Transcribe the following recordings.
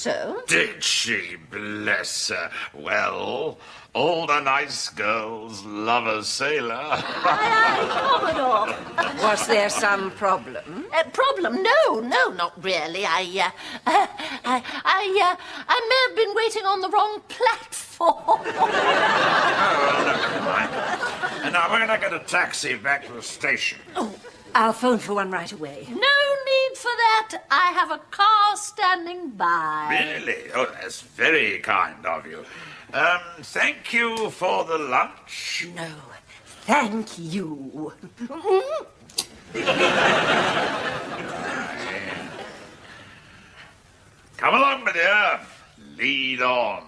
so. Did she, bless her? Well, all the nice girls love a sailor. Aye, Commodore. Was there some problem? Problem? No, not really. I may have been waiting on the wrong platform. Oh, never mind. And now we're going to get a taxi back to the station. Oh, I'll phone for one right away. No need for that. I have a car standing by. Really? Oh, that's very kind of you. Thank you for the lunch. No, thank you. Come along, my dear. Lead on.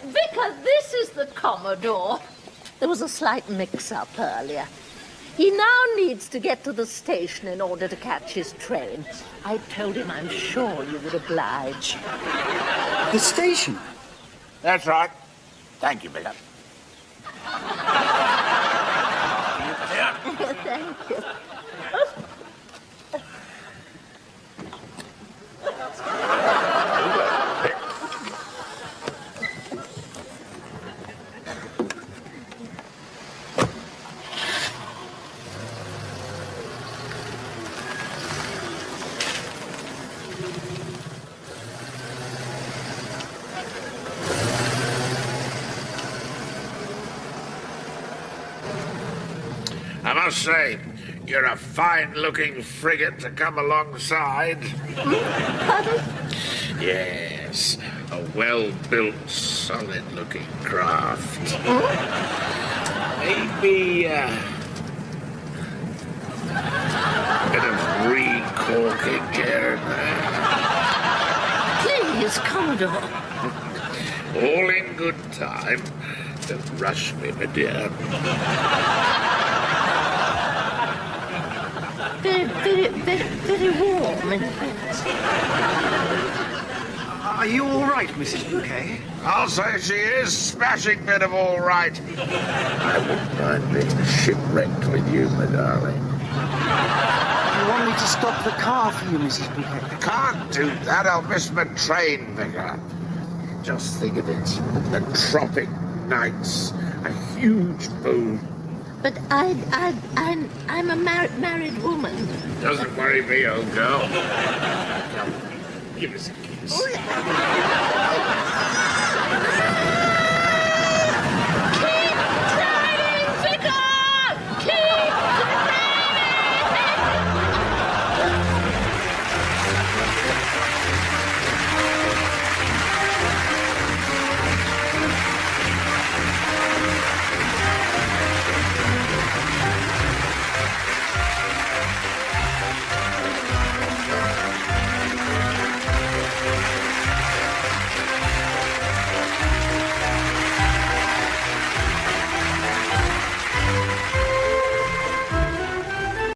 Vicar, this is the Commodore. There was a slight mix-up earlier. He now needs to get to the station in order to catch his train. I told him I'm sure you would oblige. The station? That's right. Thank you, Vicar. Thank you. I must say, you're a fine-looking frigate to come alongside. Pardon? Yes, a well-built, solid-looking craft. Maybe a bit of recorking here and there. Please, Commodore. All in good time. Don't rush me, my dear. Very warm, in fact. Are you all right, Mrs. Bouquet? I'll say she is smashing bit of all right. I wouldn't mind being shipwrecked with you, my darling. You want me to stop the car for you, Mrs. Bouquet? Can't do that. I'll miss my train, Vicar. Just think of it. The tropic nights, a huge moon. But I'm a married woman. Doesn't worry me, old girl. Come, give us a kiss.